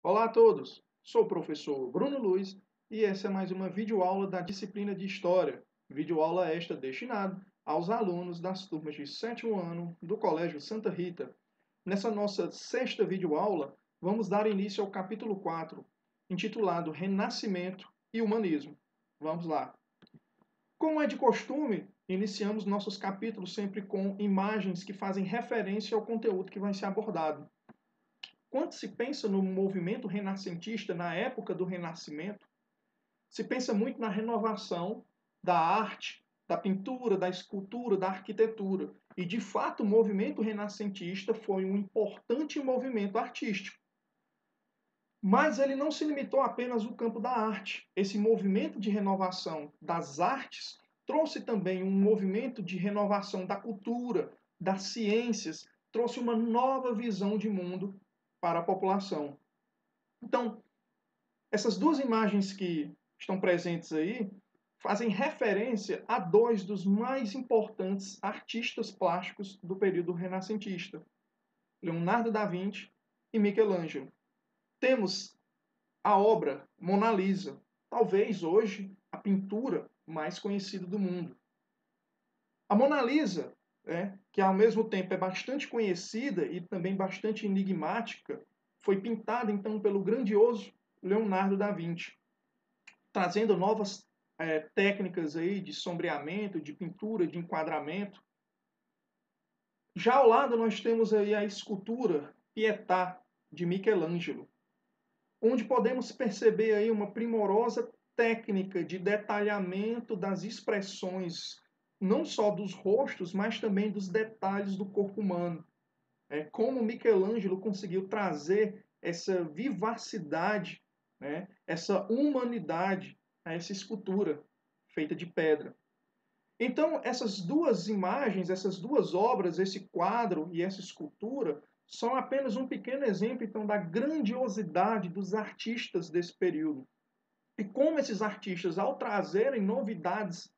Olá a todos, sou o professor Bruno Luiz e essa é mais uma videoaula da disciplina de História. Videoaula esta destinada aos alunos das turmas de 7º ano do Colégio Santa Rita. Nessa nossa sexta videoaula, vamos dar início ao capítulo 4, intitulado Renascimento e Humanismo. Vamos lá. Como é de costume, iniciamos nossos capítulos sempre com imagens que fazem referência ao conteúdo que vai ser abordado. Quando se pensa no movimento renascentista, na época do Renascimento, se pensa muito na renovação da arte, da pintura, da escultura, da arquitetura. E, de fato, o movimento renascentista foi um importante movimento artístico. Mas ele não se limitou apenas ao campo da arte. Esse movimento de renovação das artes trouxe também um movimento de renovação da cultura, das ciências, trouxe uma nova visão de mundo para a população. Então, essas duas imagens que estão presentes aí fazem referência a dois dos mais importantes artistas plásticos do período renascentista, Leonardo da Vinci e Michelangelo. Temos a obra Mona Lisa, talvez hoje a pintura mais conhecida do mundo. A Mona Lisa, que ao mesmo tempo é bastante conhecida e também bastante enigmática, foi pintada então pelo grandioso Leonardo da Vinci, trazendo novas técnicas aí de sombreamento, de pintura, de enquadramento. Já ao lado nós temos aí a escultura Pietà de Michelangelo, onde podemos perceber aí uma primorosa técnica de detalhamento das expressões, não só dos rostos, mas também dos detalhes do corpo humano. Como Michelangelo conseguiu trazer essa vivacidade, essa humanidade a essa escultura feita de pedra. Então, essas duas imagens, essas duas obras, esse quadro e essa escultura, são apenas um pequeno exemplo, então, da grandiosidade dos artistas desse período. E como esses artistas, ao trazerem novidades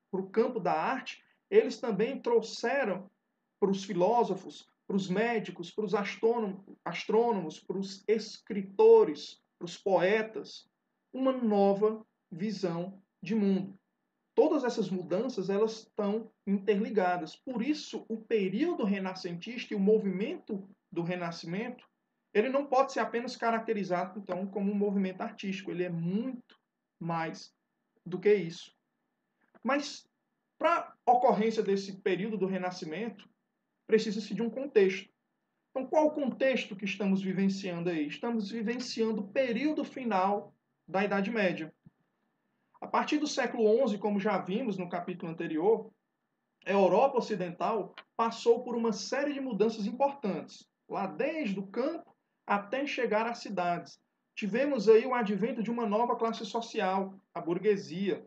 para o campo da arte, eles também trouxeram para os filósofos, para os médicos, para os astrônomos, para os escritores, para os poetas, uma nova visão de mundo. Todas essas mudanças elas estão interligadas. Por isso, o período renascentista e o movimento do Renascimento, ele não pode ser apenas caracterizado então como um movimento artístico. Ele é muito mais do que isso. Mas para a ocorrência desse período do Renascimento, precisa-se de um contexto. Então, qual o contexto que estamos vivenciando aí? Estamos vivenciando o período final da Idade Média. A partir do século XI, como já vimos no capítulo anterior, a Europa Ocidental passou por uma série de mudanças importantes, lá desde o campo até chegar às cidades. Tivemos aí o advento de uma nova classe social, a burguesia,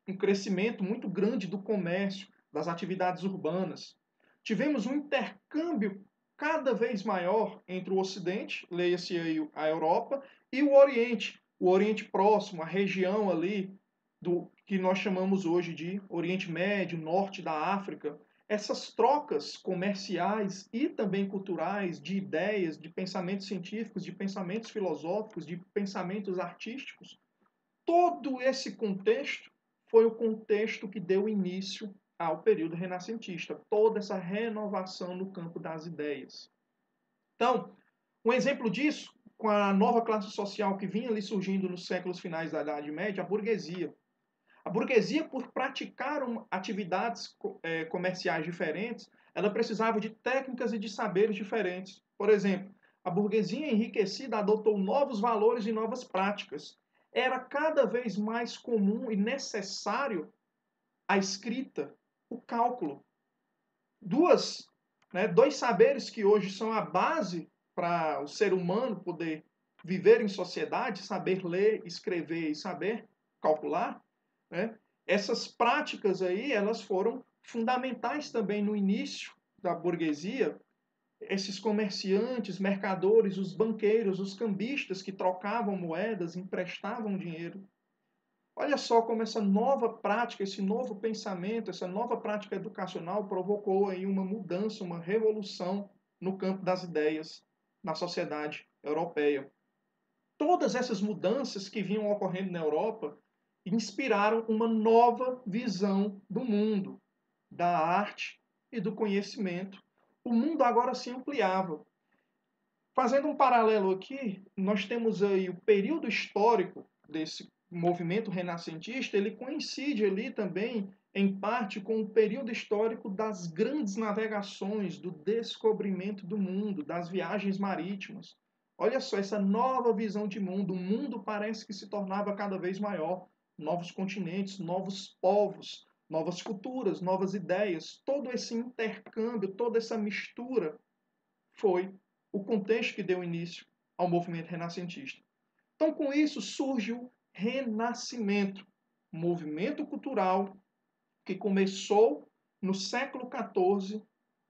um crescimento muito grande do comércio, das atividades urbanas. Tivemos um intercâmbio cada vez maior entre o Ocidente, leia-se aí a Europa, e o Oriente Próximo, a região ali do que nós chamamos hoje de Oriente Médio, Norte da África. Essas trocas comerciais e também culturais de ideias, de pensamentos científicos, de pensamentos filosóficos, de pensamentos artísticos, todo esse contexto foi o contexto que deu início ao período renascentista, toda essa renovação no campo das ideias. Então, um exemplo disso, com a nova classe social que vinha ali surgindo nos séculos finais da Idade Média, a burguesia. A burguesia, por praticar atividades comerciais diferentes, ela precisava de técnicas e de saberes diferentes. Por exemplo, a burguesia enriquecida adotou novos valores e novas práticas. Era cada vez mais comum e necessário a escrita, o cálculo. Dois saberes que hoje são a base para o ser humano poder viver em sociedade, saber ler, escrever e saber calcular, essas práticas aí, elas foram fundamentais também no início da burguesia. Esses comerciantes, mercadores, os banqueiros, os cambistas que trocavam moedas, emprestavam dinheiro. Olha só como essa nova prática, esse novo pensamento, essa nova prática educacional provocou aí uma mudança, uma revolução no campo das ideias na sociedade europeia. todas essas mudanças que vinham ocorrendo na Europa inspiraram uma nova visão do mundo, da arte e do conhecimento. O mundo agora se ampliava. Fazendo um paralelo aqui, nós temos aí o período histórico desse movimento renascentista, ele coincide ali também, em parte, com o período histórico das grandes navegações, do descobrimento do mundo, das viagens marítimas. Olha só, essa nova visão de mundo. O mundo parece que se tornava cada vez maior. Novos continentes, novos povos, novas culturas, novas ideias. Todo esse intercâmbio, toda essa mistura foi o contexto que deu início ao movimento renascentista. Então, com isso, surge o Renascimento, um movimento cultural que começou no século XIV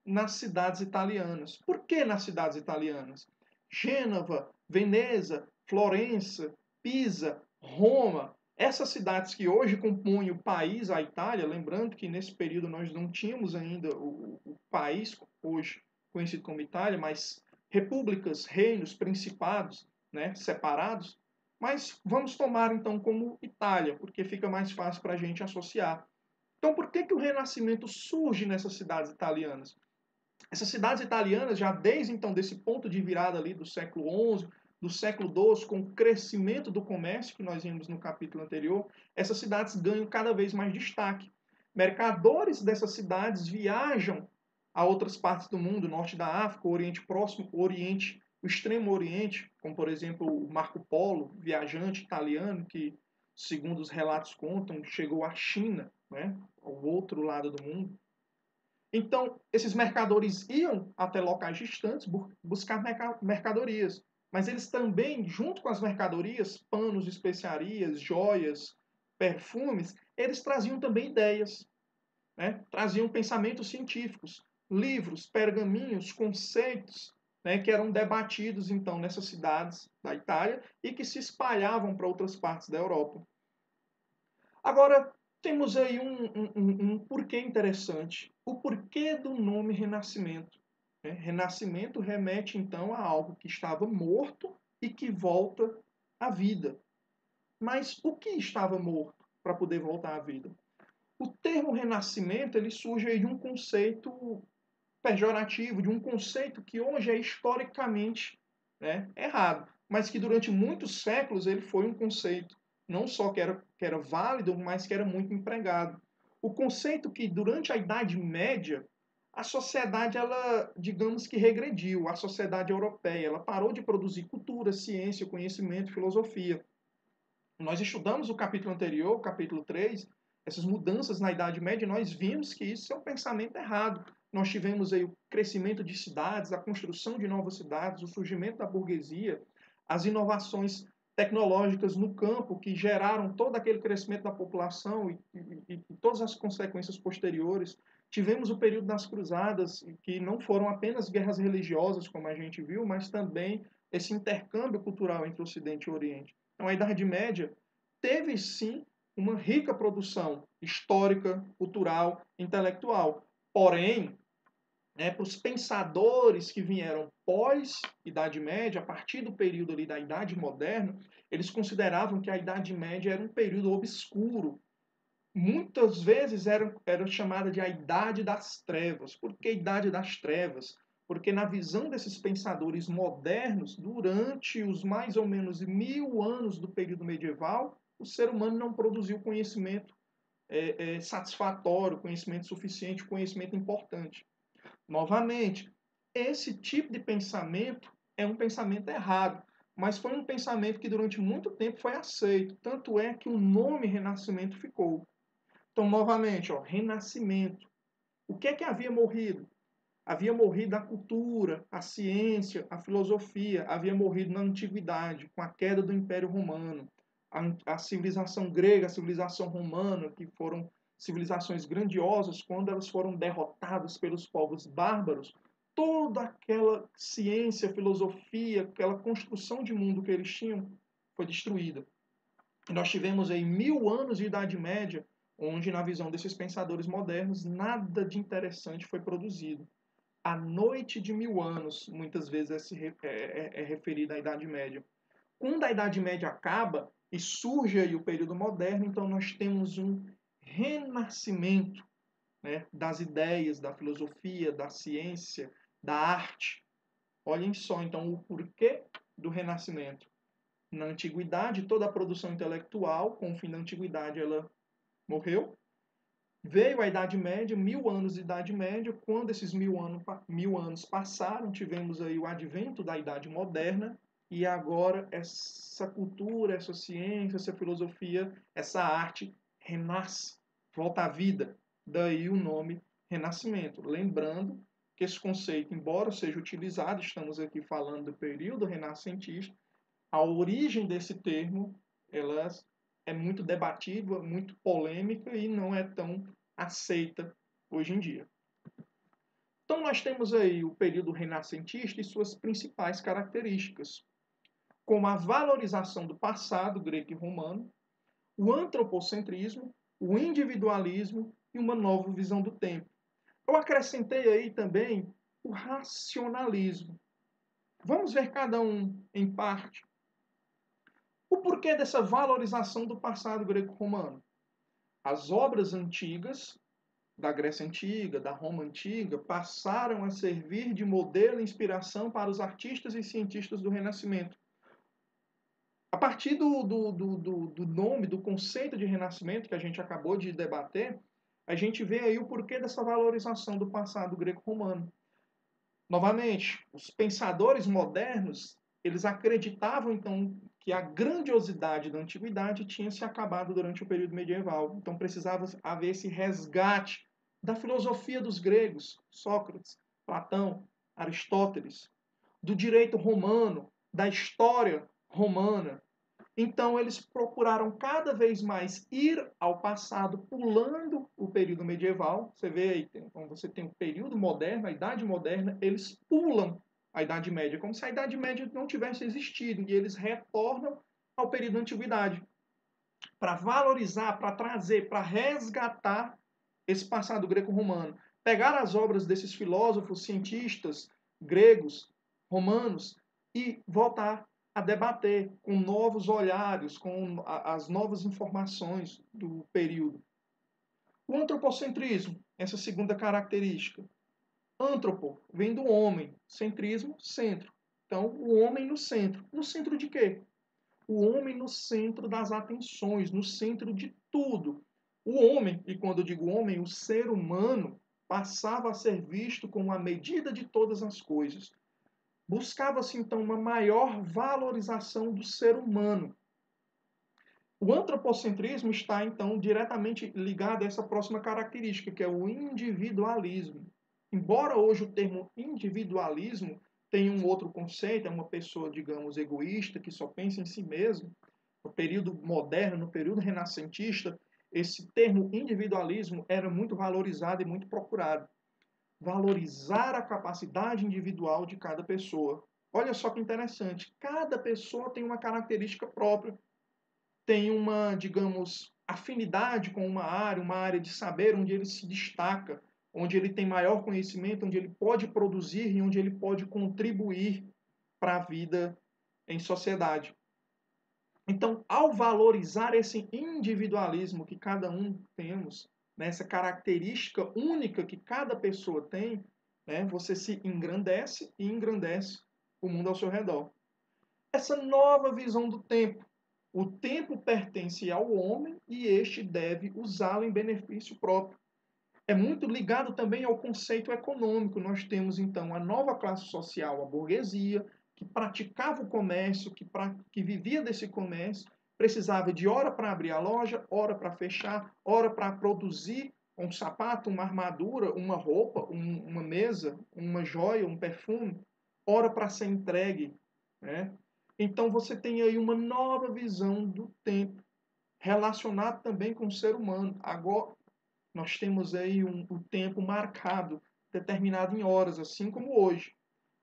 nas cidades italianas. Por que nas cidades italianas? Gênova, Veneza, Florença, Pisa, Roma, essas cidades que hoje compõem o país, a Itália, lembrando que nesse período nós não tínhamos ainda o país hoje conhecido como Itália, mas repúblicas, reinos, principados, né, separados. Mas vamos tomar então como Itália, porque fica mais fácil para a gente associar. Então, por que o Renascimento surge nessas cidades italianas? Essas cidades italianas, já desde então desse ponto de virada ali do século XI, do século XII, com o crescimento do comércio que nós vimos no capítulo anterior, essas cidades ganham cada vez mais destaque. Mercadores dessas cidades viajam a outras partes do mundo, norte da África, o Oriente Próximo, o Oriente, o Extremo Oriente, como por exemplo o Marco Polo, viajante italiano que, segundo os relatos contam, chegou à China, né, ao outro lado do mundo. Então, esses mercadores iam até locais distantes buscar mercadorias, mas eles também, junto com as mercadorias, panos, especiarias, joias, perfumes, eles traziam também ideias, né? Traziam pensamentos científicos, livros, pergaminhos, conceitos, né, que eram debatidos então nessas cidades da Itália e que se espalhavam para outras partes da Europa. Agora, temos aí um porquê interessante. O porquê do nome Renascimento. Né? Renascimento remete, então, a algo que estava morto e que volta à vida. Mas o que estava morto para poder voltar à vida? O termo renascimento ele surge aí de um conceito pejorativo, de um conceito que hoje é historicamente, né, errado, mas que durante muitos séculos ele foi um conceito não só que era válido, mas que era muito empregado. O conceito que durante a Idade Média a sociedade ela, digamos que regrediu, a sociedade europeia, ela parou de produzir cultura, ciência, conhecimento, filosofia. Nós estudamos o capítulo anterior, o capítulo 3, essas mudanças na Idade Média, e nós vimos que isso é um pensamento errado. Nós tivemos aí o crescimento de cidades, a construção de novas cidades, o surgimento da burguesia, as inovações tecnológicas no campo que geraram todo aquele crescimento da população e todas as consequências posteriores. Tivemos o período das cruzadas, que não foram apenas guerras religiosas, como a gente viu, mas também esse intercâmbio cultural entre o Ocidente e o Oriente. Então, a Idade Média teve, sim, uma rica produção histórica, cultural, intelectual. Porém, né, para os pensadores que vieram pós-Idade Média, a partir do período ali da Idade Moderna, eles consideravam que a Idade Média era um período obscuro. Muitas vezes era chamada de a Idade das Trevas. Por que Idade das Trevas? Porque na visão desses pensadores modernos, durante os mais ou menos 1000 anos do período medieval, o ser humano não produziu conhecimento satisfatório, conhecimento suficiente, conhecimento importante. Novamente, esse tipo de pensamento é um pensamento errado, mas foi um pensamento que durante muito tempo foi aceito. Tanto é que o nome Renascimento ficou. Então, novamente, ó, renascimento. O que é que havia morrido? Havia morrido a cultura, a ciência, a filosofia, havia morrido na antiguidade, com a queda do Império Romano. A civilização grega, a civilização romana, que foram civilizações grandiosas, quando elas foram derrotadas pelos povos bárbaros, toda aquela ciência, filosofia, aquela construção de mundo que eles tinham foi destruída. E nós tivemos aí 1000 anos de Idade Média, onde, na visão desses pensadores modernos, nada de interessante foi produzido. A noite de 1000 anos, muitas vezes, é referida à Idade Média. Quando a Idade Média acaba e surge aí o período moderno, então nós temos um renascimento, né, das ideias, da filosofia, da ciência, da arte. Olhem só, então, o porquê do renascimento. Na antiguidade, toda a produção intelectual, com o fim da antiguidade, ela morreu. Veio a Idade Média, 1000 anos de Idade Média. Quando esses 1000 anos passaram, tivemos aí o advento da Idade Moderna, e agora essa cultura, essa ciência, essa filosofia, essa arte renasce, volta à vida. Daí o nome Renascimento. Lembrando que esse conceito, embora seja utilizado, estamos aqui falando do período renascentista, a origem desse termo ela é muito debatível, muito polêmica e não é tão aceita hoje em dia. Então nós temos aí o período renascentista e suas principais características, como a valorização do passado grego e romano, o antropocentrismo, o individualismo e uma nova visão do tempo. Eu acrescentei aí também o racionalismo. Vamos ver cada um em parte. O porquê dessa valorização do passado greco-romano? As obras antigas, da Grécia Antiga, da Roma Antiga, passaram a servir de modelo e inspiração para os artistas e cientistas do Renascimento. A partir do nome, do conceito de Renascimento que a gente acabou de debater, a gente vê aí o porquê dessa valorização do passado greco-romano. Novamente, os pensadores modernos, eles acreditavam, então, que a grandiosidade da antiguidade tinha se acabado durante o período medieval. Então, precisava haver esse resgate da filosofia dos gregos, Sócrates, Platão, Aristóteles, do direito romano, da história romana. Então, eles procuraram cada vez mais ir ao passado, pulando o período medieval. Você vê aí, então você tem o período moderno, a Idade Moderna, eles pulam a Idade Média, como se a Idade Média não tivesse existido, e eles retornam ao período da Antiguidade, para valorizar, para trazer, para resgatar esse passado greco-romano. Pegar as obras desses filósofos, cientistas gregos, romanos, e voltar a debater com novos olhares, com as novas informações do período. O antropocentrismo, essa segunda característica. Antropo vem do homem, centrismo, centro. Então, o homem no centro. No centro de quê? O homem no centro das atenções, no centro de tudo. O homem, e quando eu digo homem, o ser humano, passava a ser visto como a medida de todas as coisas. Buscava-se, então, uma maior valorização do ser humano. O antropocentrismo está, então, diretamente ligado a essa próxima característica, que é o individualismo. Embora hoje o termo individualismo tenha um outro conceito, é uma pessoa, digamos, egoísta, que só pensa em si mesmo, no período moderno, no período renascentista, esse termo individualismo era muito valorizado e muito procurado. Valorizar a capacidade individual de cada pessoa. Olha só que interessante, cada pessoa tem uma característica própria, tem uma, digamos, afinidade com uma área de saber onde ele se destaca, onde ele tem maior conhecimento, onde ele pode produzir e onde ele pode contribuir para a vida em sociedade. Então, ao valorizar esse individualismo que cada um temos, né, essa característica única que cada pessoa tem, né, você se engrandece e engrandece o mundo ao seu redor. Essa nova visão do tempo. O tempo pertence ao homem e este deve usá-lo em benefício próprio. É muito ligado também ao conceito econômico. Nós temos, então, a nova classe social, a burguesia, que praticava o comércio, que vivia desse comércio, precisava de hora para abrir a loja, hora para fechar, hora para produzir um sapato, uma armadura, uma roupa, uma mesa, uma joia, um perfume, hora para ser entregue, né? Então você tem aí uma nova visão do tempo, relacionado também com o ser humano. Agora, nós temos aí um tempo marcado, determinado em horas, assim como hoje.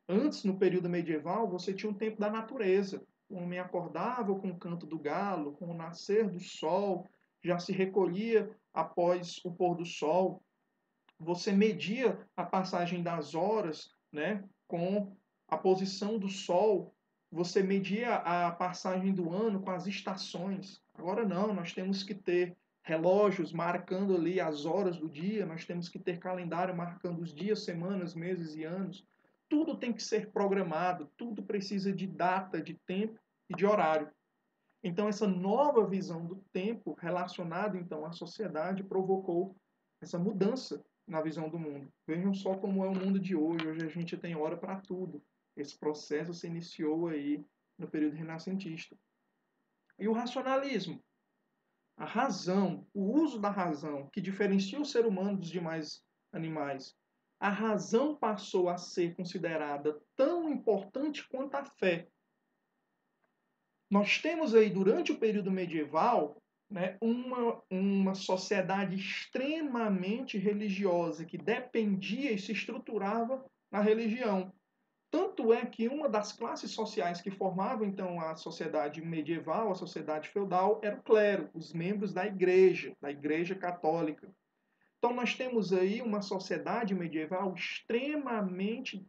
Antes, no período medieval, você tinha um tempo da natureza. O homem acordava com o canto do galo, com o nascer do sol, já se recolhia após o pôr do sol. Você media a passagem das horas, né, com a posição do sol você media a passagem do ano com as estações. Agora não, nós temos que ter relógios marcando ali as horas do dia, nós temos que ter calendário marcando os dias, semanas, meses e anos. Tudo tem que ser programado, tudo precisa de data, de tempo e de horário. Então, essa nova visão do tempo relacionada então à sociedade provocou essa mudança na visão do mundo. Vejam só como é o mundo de hoje. Hoje a gente tem hora para tudo. Esse processo se iniciou aí no período renascentista. E o racionalismo, a razão, o uso da razão, que diferencia o ser humano dos demais animais. A razão passou a ser considerada tão importante quanto a fé. Nós temos aí, durante o período medieval, né, uma sociedade extremamente religiosa, que dependia e se estruturava na religião. Tanto é que uma das classes sociais que formavam, então, a sociedade medieval, a sociedade feudal, era o clero, os membros da Igreja Católica. Então, nós temos aí uma sociedade medieval extremamente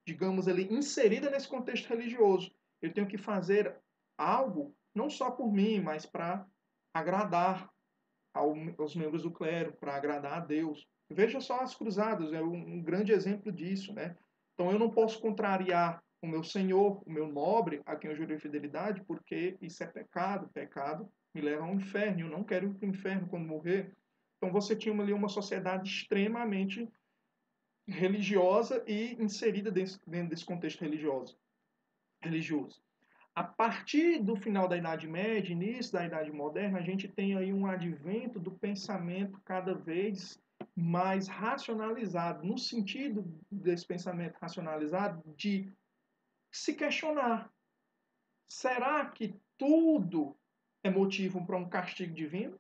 digamos ali, inserida nesse contexto religioso. Eu tenho que fazer algo, não só por mim, mas para agradar aos membros do clero, para agradar a Deus. Veja só as cruzadas, é um grande exemplo disso, né? Então eu não posso contrariar o meu senhor, o meu nobre, a quem eu jurei fidelidade, porque isso é pecado. Pecado me leva ao inferno, eu não quero ir para o inferno quando morrer. Então você tinha ali uma sociedade extremamente religiosa e inserida dentro desse contexto religioso. A partir do final da Idade Média, início da Idade Moderna, a gente tem aí um advento do pensamento cada vez mais racionalizado, no sentido desse pensamento racionalizado de se questionar: será que tudo é motivo para um castigo divino?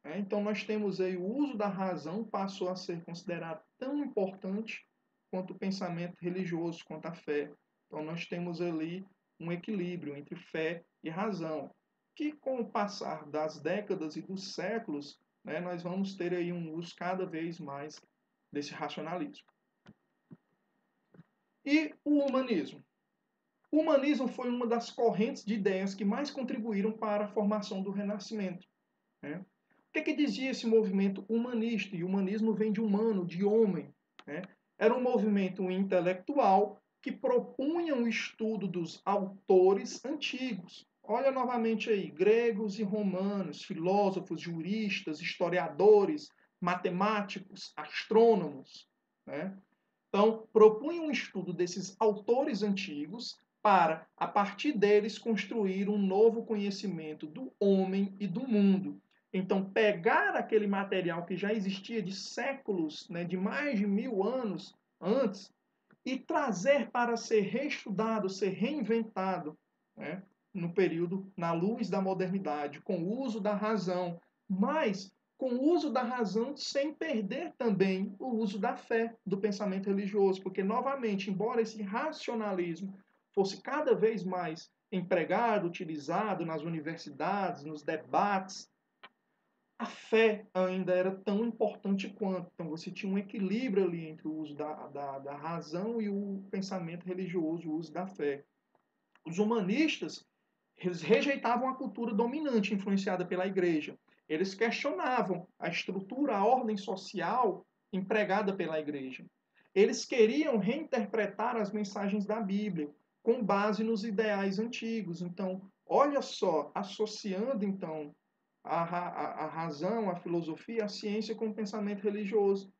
Então, nós temos aí o uso da razão passou a ser considerado tão importante quanto o pensamento religioso, quanto a fé. Então, nós temos ali um equilíbrio entre fé e razão, que com o passar das décadas e dos séculos, né, nós vamos ter aí um uso cada vez mais desse racionalismo. E o humanismo? O humanismo foi uma das correntes de ideias que mais contribuíram para a formação do Renascimento, né? O que dizia esse movimento humanista? E o humanismo vem de humano, de homem, né? Era um movimento intelectual que propunha o estudo dos autores antigos. Olha novamente aí, gregos e romanos, filósofos, juristas, historiadores, matemáticos, astrônomos, né? Então, propunha um estudo desses autores antigos para, a partir deles, construir um novo conhecimento do homem e do mundo. Então, pegar aquele material que já existia de séculos, né, de mais de 1000 anos antes, e trazer para ser reestudado, ser reinventado, né, no período, na luz da modernidade, com o uso da razão, mas com o uso da razão sem perder também o uso da fé, do pensamento religioso, porque, novamente, embora esse racionalismo fosse cada vez mais empregado, utilizado nas universidades, nos debates, a fé ainda era tão importante quanto. Então, você tinha um equilíbrio ali entre o uso da razão e o pensamento religioso, o uso da fé. Os humanistas, eles rejeitavam a cultura dominante influenciada pela igreja. Eles questionavam a estrutura, a ordem social empregada pela igreja. Eles queriam reinterpretar as mensagens da Bíblia com base nos ideais antigos. Então, olha só, associando então a razão, a filosofia, a ciência com o pensamento religioso.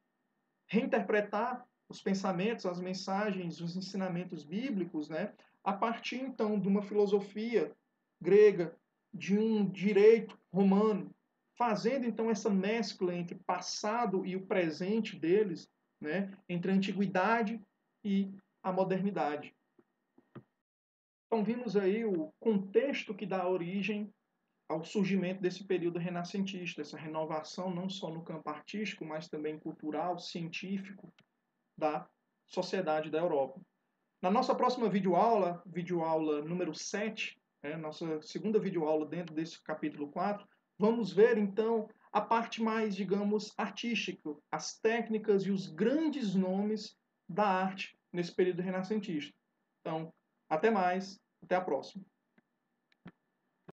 Reinterpretar os pensamentos, as mensagens, os ensinamentos bíblicos, né, a partir então de uma filosofia grega, de um direito romano, fazendo então essa mescla entre passado e o presente deles, né, entre a antiguidade e a modernidade. Então vimos aí o contexto que dá origem ao surgimento desse período renascentista, essa renovação não só no campo artístico, mas também cultural, científico da sociedade da Europa. Na nossa próxima videoaula número 7, nossa segunda videoaula dentro desse capítulo 4, vamos ver então a parte mais, digamos, artística, as técnicas e os grandes nomes da arte nesse período renascentista. Então, Até mais, até a próxima.